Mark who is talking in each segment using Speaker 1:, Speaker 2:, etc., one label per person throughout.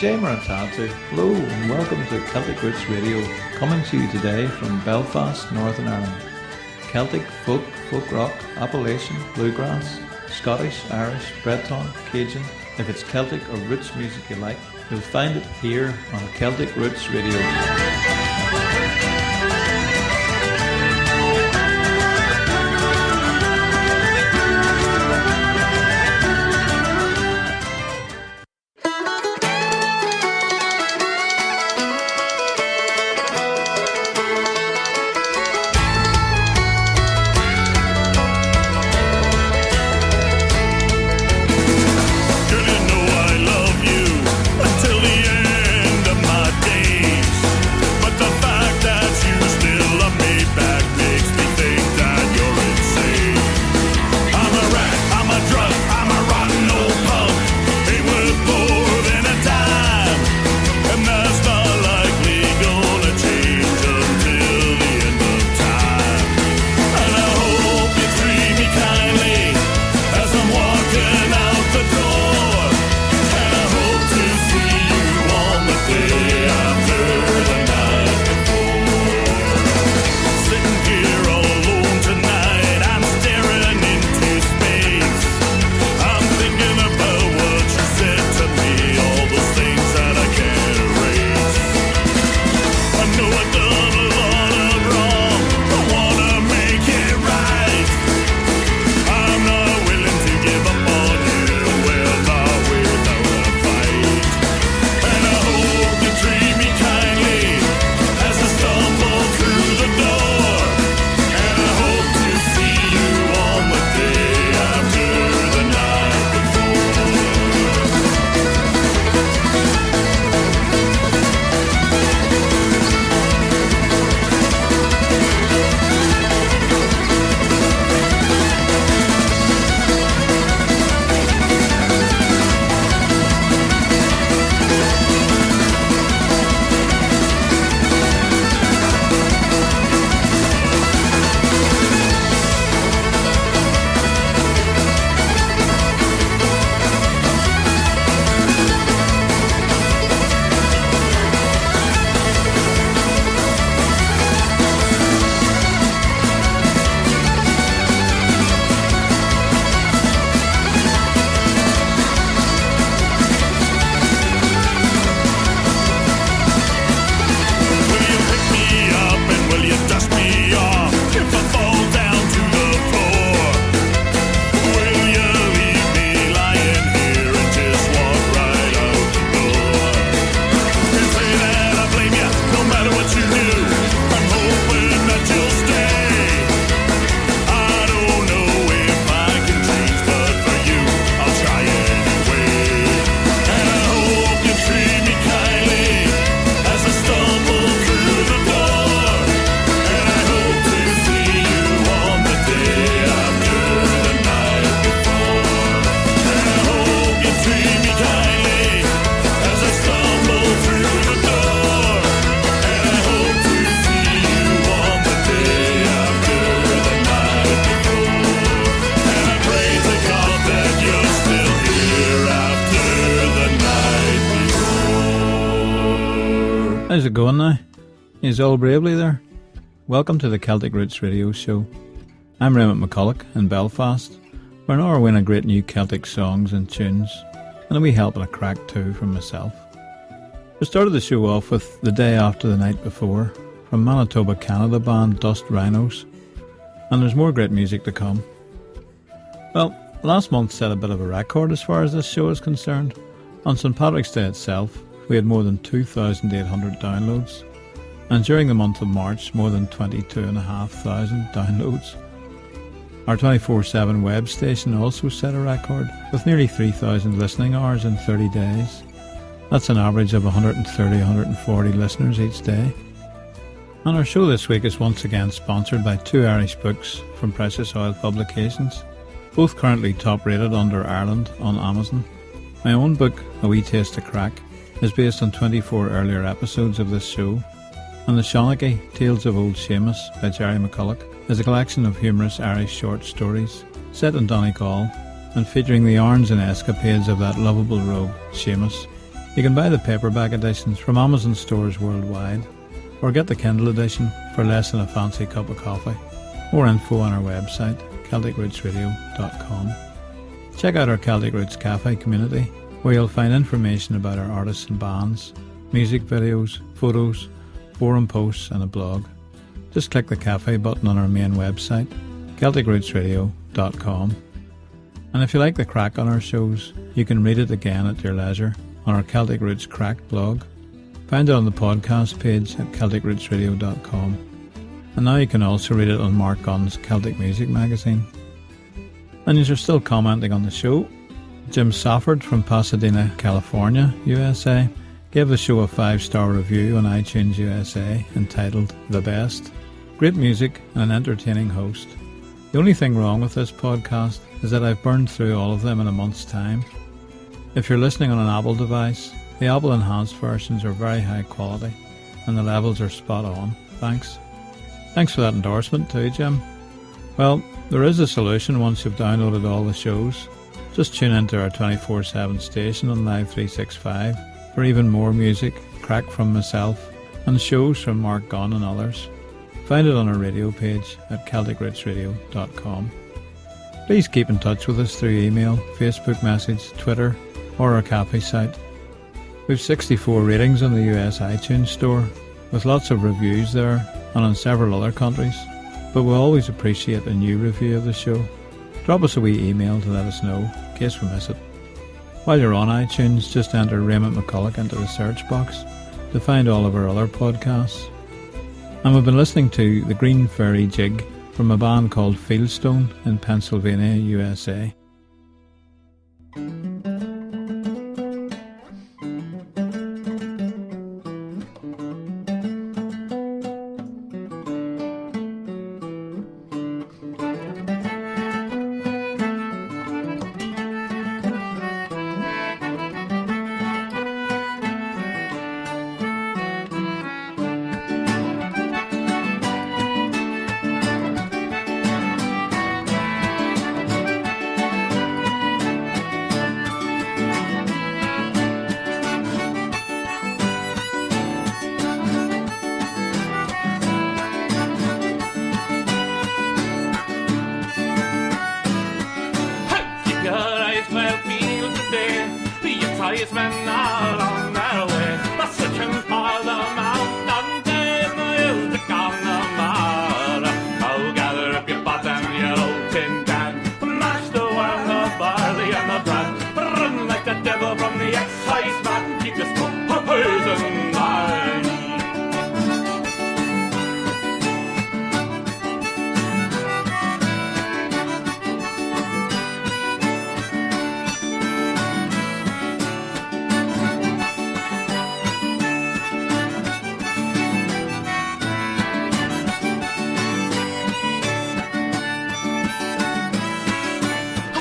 Speaker 1: Hello and welcome to Celtic Roots Radio, coming to you today from Belfast, Northern Ireland. Celtic, folk rock, Appalachian, bluegrass, Scottish, Irish, Breton, Cajun. If it's Celtic or roots music you like, you'll find it here on Celtic Roots Radio.
Speaker 2: How's it going now? Is all bravely there? Welcome to the Celtic Roots Radio Show. I'm Raymond McCullough in Belfast, where an hour win a great new Celtic songs and tunes, and a wee help and a crack too from myself. We started the show off with The Day After the Night Before from Manitoba, Canada band Dust Rhinos, and there's more great music to come. Well, last month set a bit of a record as far as this show is concerned. On St Patrick's Day itself, we had more than 2,800 downloads, and during the month of March, more than 22,500 downloads. Our 24/7 web station also set a record, with nearly 3,000 listening hours in 30 days. That's an average of 130-140 listeners each day. And our show this week is once again sponsored by two Irish books from Precious Oil Publications, both currently top rated under Ireland on Amazon. My own book, A Wee Taste of Crack, is based on 24 earlier episodes of this show, and The Shawnaghy, Tales of Old Seamus by Jerry McCullough is a collection of humorous Irish short stories set in Donegal and featuring the yarns and escapades of that lovable rogue, Seamus, You can buy the paperback editions from Amazon stores worldwide, or get the Kindle edition for less than a fancy cup of coffee. More info on our website, CelticRootsRadio.com. Check out our Celtic Roots Cafe community, where you'll find information about our artists and bands, music videos, photos, forum posts and a blog. Just click the cafe button on our main website, CelticRootsRadio.com. And if you like the crack on our shows, you can read it again at your leisure on our Celtic Roots Crack blog. Find it on the podcast page at CelticRootsRadio.com. And now you can also read it on Mark Gunn's Celtic Music magazine. And you're still commenting on the show. Jim Safford from Pasadena, California, USA, gave the show a 5-star review on iTunes USA entitled The Best. Great music and an entertaining host. The only thing wrong with this podcast is that I've burned through all of them in a month's time. If you're listening on an Apple device, the Apple enhanced versions are very high quality and the levels are spot on. Thanks. Thanks for that endorsement too, Jim. Well, there is a solution once you've downloaded all the shows. Just tune into our 24/7 station on Live 365 for even more music, crack from myself, and shows from Mark Gunn and others. Find it on our radio page at CelticRootsRadio.com. Please keep in touch with us through email, Facebook message, Twitter, or our cafe site. We've 64 ratings on the US iTunes store, with lots of reviews there and in several other countries, but we'll always appreciate a new review of the show. Drop us a wee email to let us know, in case we miss it. While you're on iTunes, just enter Raymond McCullough into the search box to find all of our other podcasts. And we've been listening to The Green Fairy Jig from a band called Fieldstone in Pennsylvania, USA.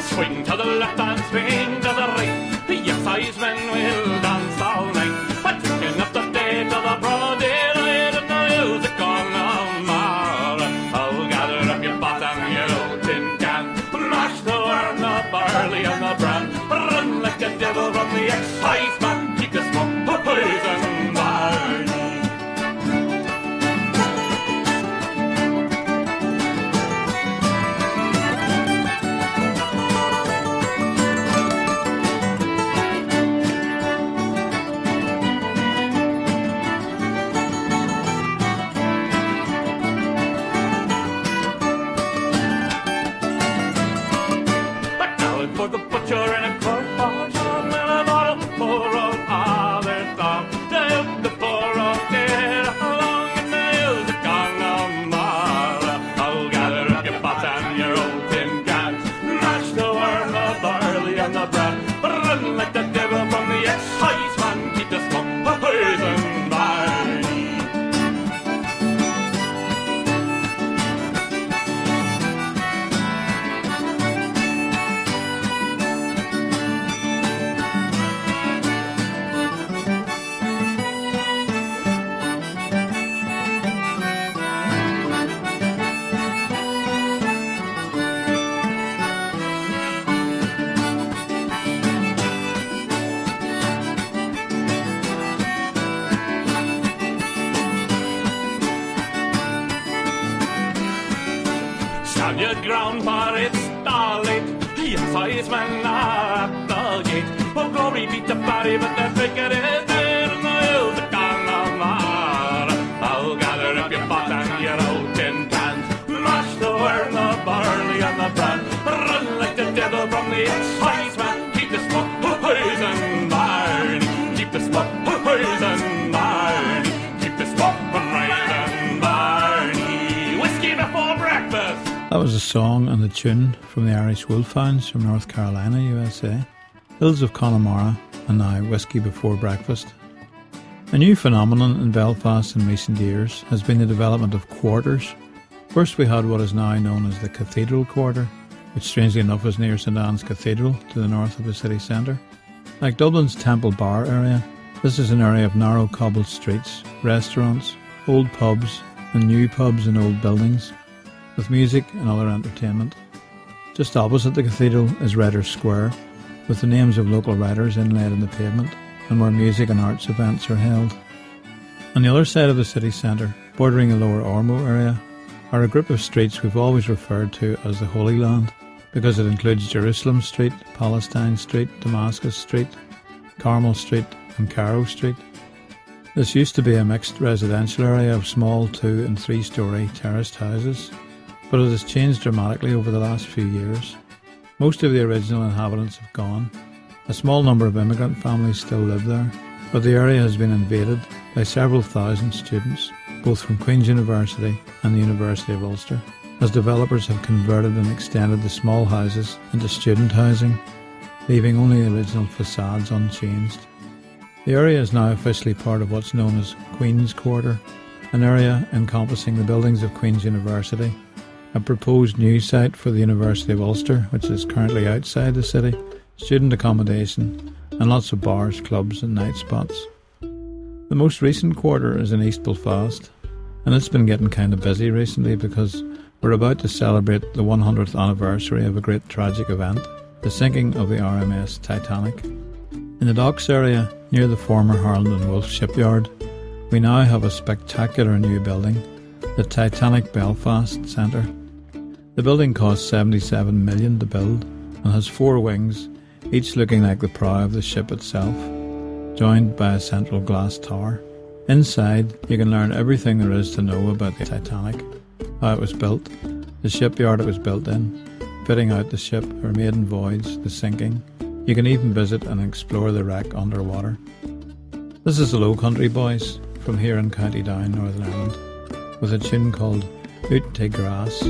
Speaker 3: Swing to the left and swing to the right. The excise men will dance all night. I'm drinking up the day to the broad daylight and the music on the mar. Oh, gather up your pot and your old tin can, mash the wine, the barley and the bran. Run like the devil from the excise man. Keep the smoke, poison wine. For the butcher and a quart of jam and a bottle more stand your ground, for it's starlight. Yes, I's men are at the gate. Oh, glory be to Barry, but the cricket is there in the hills of Connemara. I'll gather up your pot and your old tin cans, mash the wern, the barley and the bran, run like the devil from the excise man. Keep the smoke, poison barn. Keep the smoke, poison barn. Keep the smoke from Raymond Barney. Whiskey before breakfast.
Speaker 2: That was a song and a tune from the Irish Wolfhounds from North Carolina, USA. Hills of Connemara, and now Whiskey Before Breakfast. A new phenomenon in Belfast in recent years has been the development of quarters. First we had what is now known as the Cathedral Quarter, which strangely enough is near St Anne's Cathedral to the north of the city centre. Like Dublin's Temple Bar area, this is an area of narrow cobbled streets, restaurants, old pubs and new pubs in old buildings, with music and other entertainment. Just opposite the cathedral is Writers' Square, with the names of local writers inlaid in the pavement, and where music and arts events are held. On the other side of the city centre, bordering the lower Ormeau area, are a group of streets we've always referred to as the Holy Land, because it includes Jerusalem Street, Palestine Street, Damascus Street, Carmel Street and Cairo Street. This used to be a mixed residential area of small 2- and 3-storey terraced houses, but it has changed dramatically over the last few years. Most of the original inhabitants have gone. A small number of immigrant families still live there, but the area has been invaded by several thousand students, both from Queen's University and the University of Ulster, as developers have converted and extended the small houses into student housing, leaving only the original facades unchanged. The area is now officially part of what's known as Queen's Quarter, an area encompassing the buildings of Queen's University, a proposed new site for the University of Ulster, which is currently outside the city, student accommodation, and lots of bars, clubs and night spots. The most recent quarter is in East Belfast, and it's been getting kind of busy recently because we're about to celebrate the 100th anniversary of a great tragic event, the sinking of the RMS Titanic. In the docks area, near the former Harland and Wolff shipyard, we now have a spectacular new building, the Titanic Belfast Centre. The building cost $77 million to build and has 4 wings, each looking like the prow of the ship itself, joined by a central glass tower. Inside, you can learn everything there is to know about the Titanic, how it was built, the shipyard it was built in, fitting out the ship, her maiden voyage, the sinking. You can even visit and explore the wreck underwater. This is the Low Country Boys from here in County Down, Northern Ireland, with a tune called Out to Grass.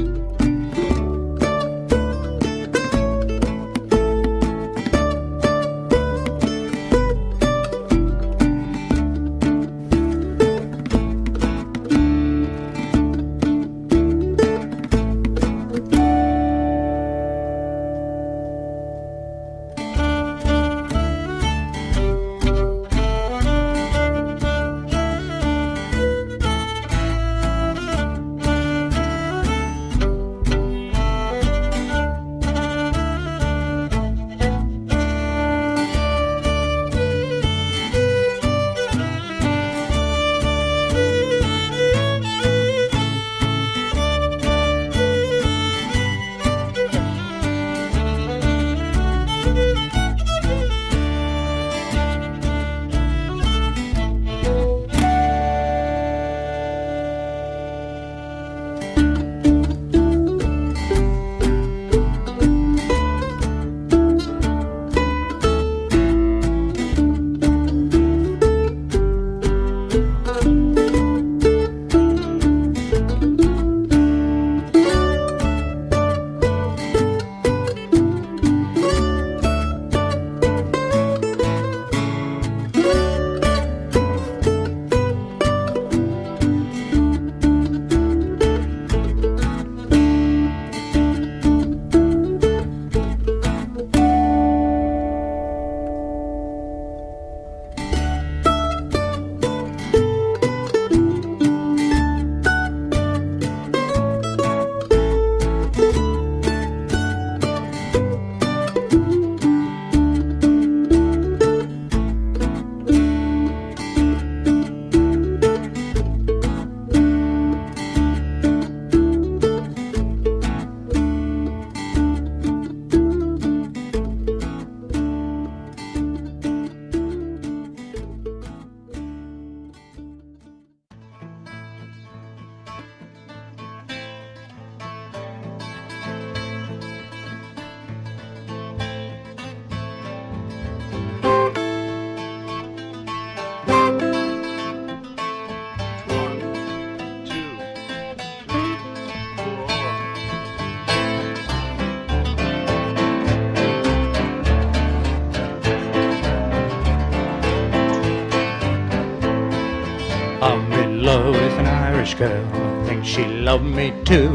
Speaker 4: Irish girl thinks she loved me too,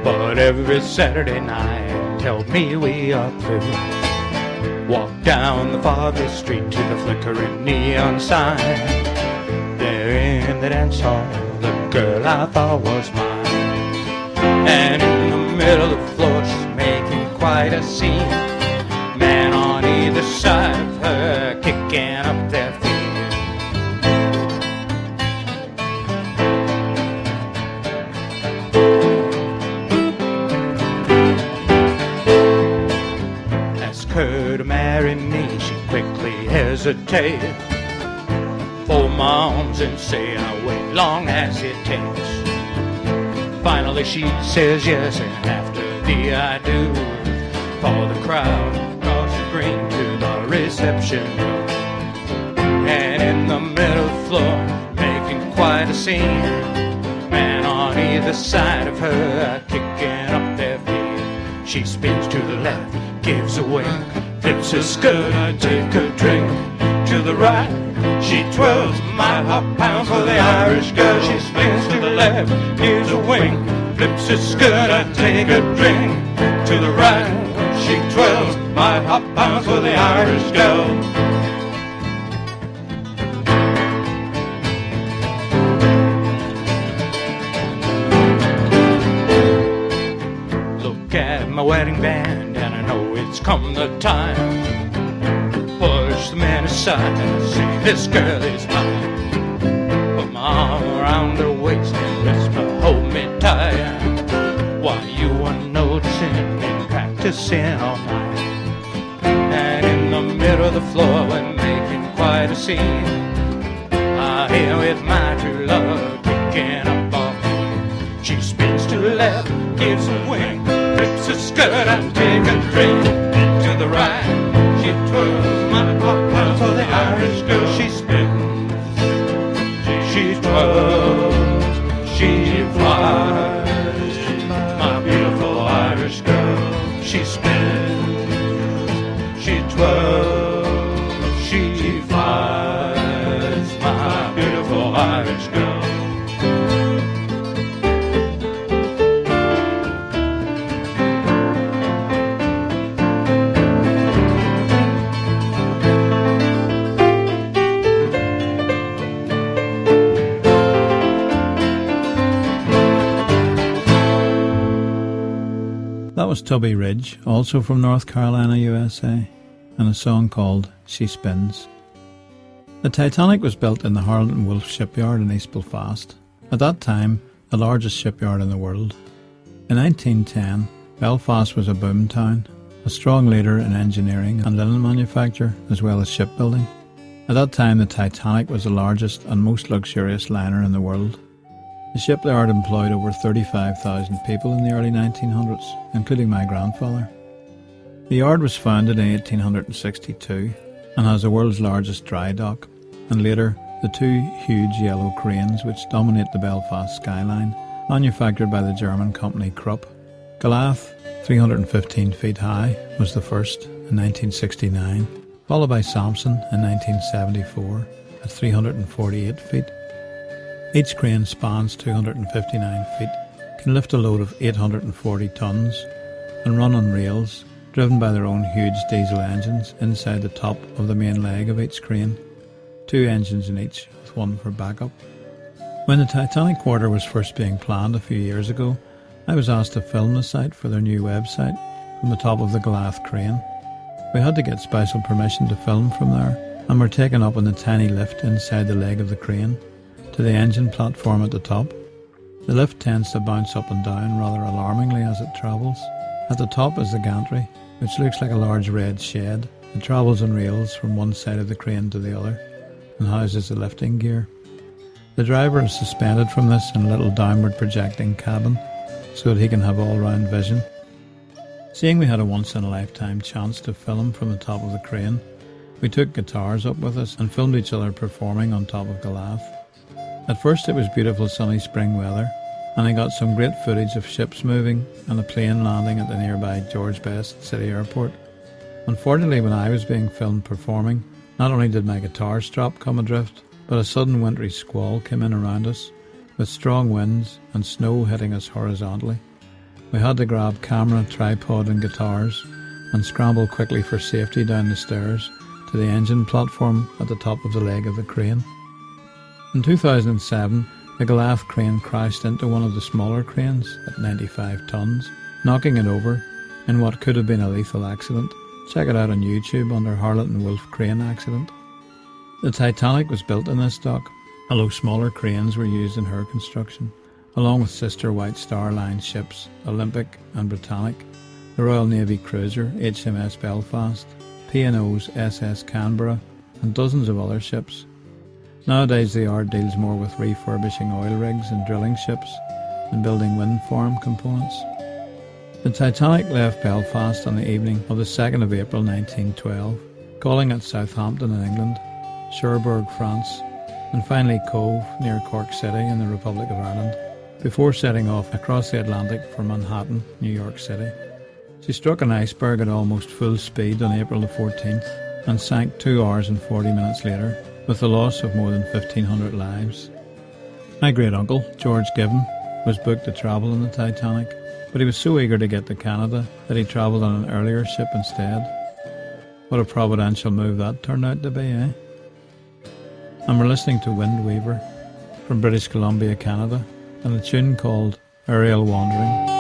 Speaker 4: but every Saturday night tells me we are through. Walk down the farthest street to the flickering neon sign. There in the dance hall, the girl I thought was mine. And in the middle of the floor, she's making quite a scene. Man on either side of her kicking up their feet. Her to marry me, she quickly hesitated. Fold my arms and say I'll wait long as it takes. Finally she says yes, and after the I do, follow the crowd across the green to the reception room. And in the middle of the floor, making quite a scene, man on either side of her kicking up their feet. She spins to the left, gives a wink, flips her skirt, I take a drink. To the right, she twirls my hot pounds for the Irish girl. She spins to the left, gives a wink, flips her skirt, I take a drink. To the right, she twirls my hot pounds for the Irish girl. My wedding band, and I know it's come the time. Push the man aside and say this girl is mine. Put my arm around her waist and whisper, hold me tight. While you are noticing and practicing all night. And in the middle of the floor, we're making quite a scene. I hear with my true love kicking up off me. She spins to the left, gives a wink, flips her skirt and take a drink. To the right, she twirls my hot pounds for the Irish girl. She spins, she twirls, she flies. My beautiful Irish girl. She spins, she twirls, she flies. My beautiful Irish girl.
Speaker 2: That was Tubby Ridge, also from North Carolina, USA, and a song called She Spins. The Titanic was built in the Harland and Wolff shipyard in East Belfast, at that time the largest shipyard in the world. In 1910, Belfast was a boom town, a strong leader in engineering and linen manufacture, as well as shipbuilding. At that time the Titanic was the largest and most luxurious liner in the world. The shipyard employed over 35,000 people in the early 1900s, including my grandfather. The yard was founded in 1862 and has the world's largest dry dock, and later the two huge yellow cranes which dominate the Belfast skyline, manufactured by the German company Krupp. Goliath, 315 feet high, was the first in 1969, followed by Samson in 1974 at 348 feet. Each crane spans 259 feet, can lift a load of 840 tons, and run on rails, driven by their own huge diesel engines inside the top of the main leg of each crane, 2 engines in each, with one for backup. When the Titanic Quarter was first being planned a few years ago, I was asked to film the site for their new website from the top of the Goliath crane. We had to get special permission to film from there, and were taken up on the tiny lift inside the leg of the crane to the engine platform at the top. The lift tends to bounce up and down rather alarmingly as it travels. At the top is the gantry, which looks like a large red shed. It travels on rails from one side of the crane to the other and houses the lifting gear. The driver is suspended from this in a little downward projecting cabin so that he can have all-round vision. Seeing we had a once-in-a-lifetime chance to film from the top of the crane, we took guitars up with us and filmed each other performing on top of Goliath. At first it was beautiful sunny spring weather, and I got some great footage of ships moving and a plane landing at the nearby George Best City Airport. Unfortunately, when I was being filmed performing, not only did my guitar strap come adrift, but a sudden wintry squall came in around us, with strong winds and snow hitting us horizontally. We had to grab camera, tripod and guitars and scramble quickly for safety down the stairs to the engine platform at the top of the leg of the crane. In 2007, the Goliath crane crashed into one of the smaller cranes at 95 tons, knocking it over in what could have been a lethal accident. Check it out on YouTube under Harlot and Wolf Crane Accident. The Titanic was built in this dock, although smaller cranes were used in her construction, along with sister White Star Line ships Olympic and Britannic, the Royal Navy cruiser HMS Belfast, P&O's SS Canberra, and dozens of other ships. Nowadays the yard deals more with refurbishing oil rigs and drilling ships and building wind farm components. The Titanic left Belfast on the evening of the 2nd of April 1912, calling at Southampton in England, Cherbourg, France, and finally Cove near Cork City in the Republic of Ireland, before setting off across the Atlantic for Manhattan, New York City. She struck an iceberg at almost full speed on April the 14th and sank 2 hours and 40 minutes later, with the loss of more than 1,500 lives. My great-uncle, George Gibbon, was booked to travel on the Titanic, but he was so eager to get to Canada that he travelled on an earlier ship instead. What a providential move that turned out to be, eh? And we're listening to Wind Weaver from British Columbia, Canada, and a tune called Aerial Wandering.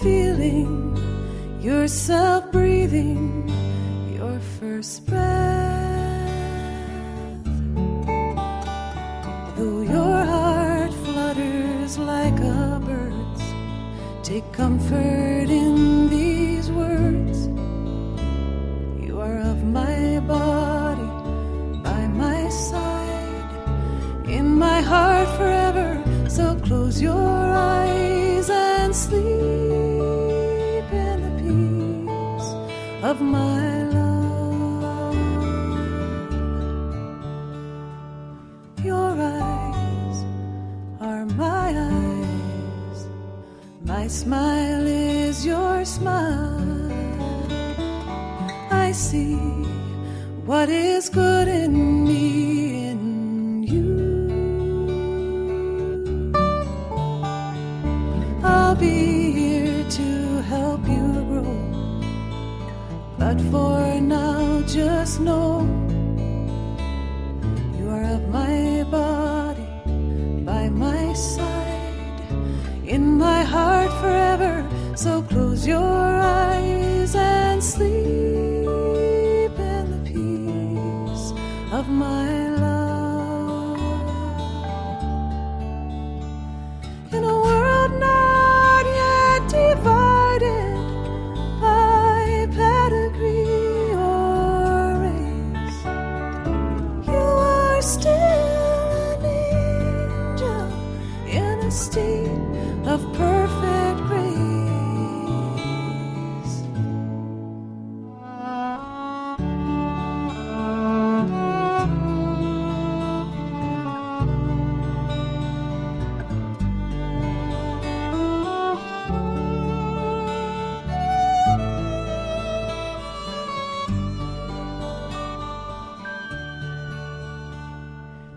Speaker 5: Feeling yourself breathing your first breath, though your heart flutters like a bird's. Take comfort in these words. You are of my body, by my side, in my heart forever. So close your eyes and sleep in the peace of my love. Your eyes are my eyes, my smile is your smile. I see what is good in me, in you. I'll be here to help you grow, but for now just know you are of my body, by my side, in my heart forever. So close your eyes and sleep in the peace of my love. In a world not yet divided by pedigree or race, you are still an angel in a state of perfect grace.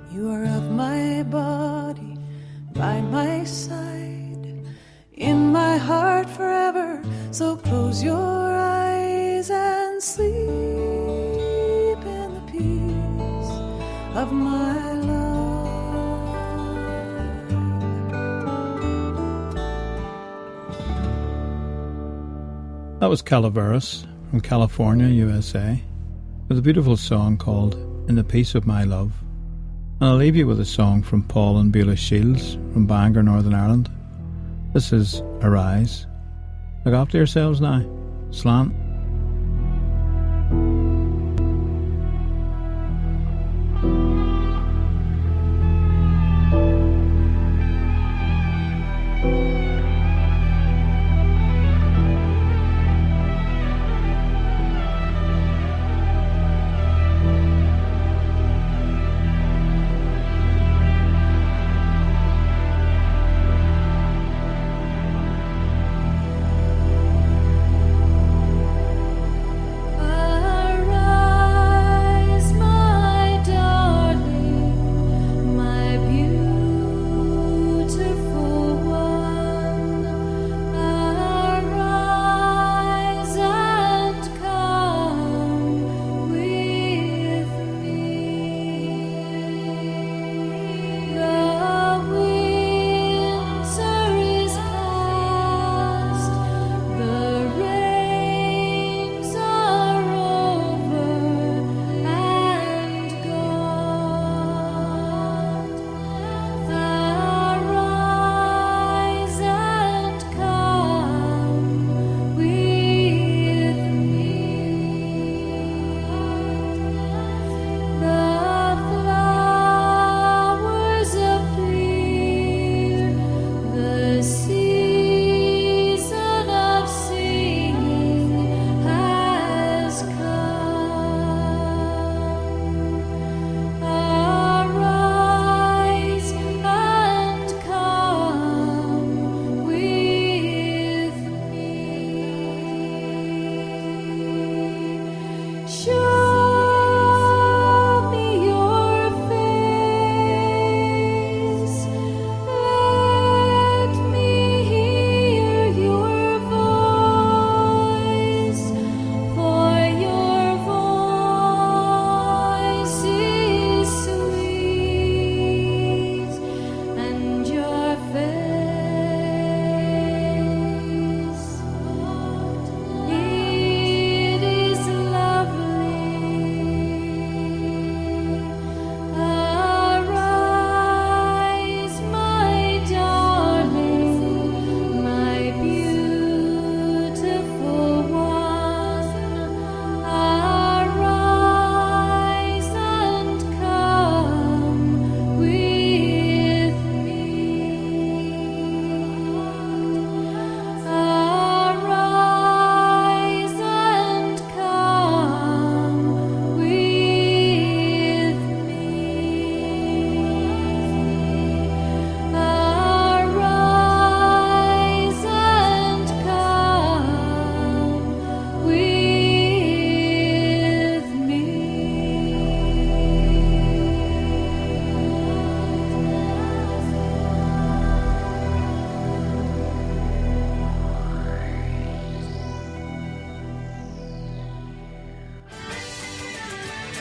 Speaker 5: You are of my body, by my side, in my heart forever. So close your eyes and sleep in the peace of my love.
Speaker 2: That was Calaveras from California, USA, with a beautiful song called In the Peace of My Love. And I'll leave you with a song from Paul and Beulah Shields from Bangor, Northern Ireland. This is Arise. Look after yourselves now. Slant.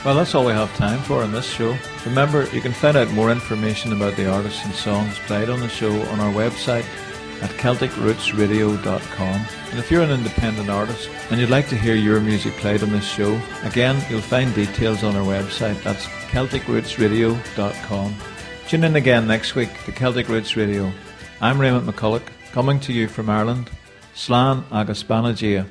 Speaker 1: Well, that's all we have time for on this show. Remember, you can find out more information about the artists and songs played on the show on our website at CelticRootsRadio.com. And if you're an independent artist and you'd like to hear your music played on this show, again, you'll find details on our website. That's CelticRootsRadio.com. Tune in again next week to Celtic Roots Radio. I'm Raymond McCullough, coming to you from Ireland. Slán agus Banagia.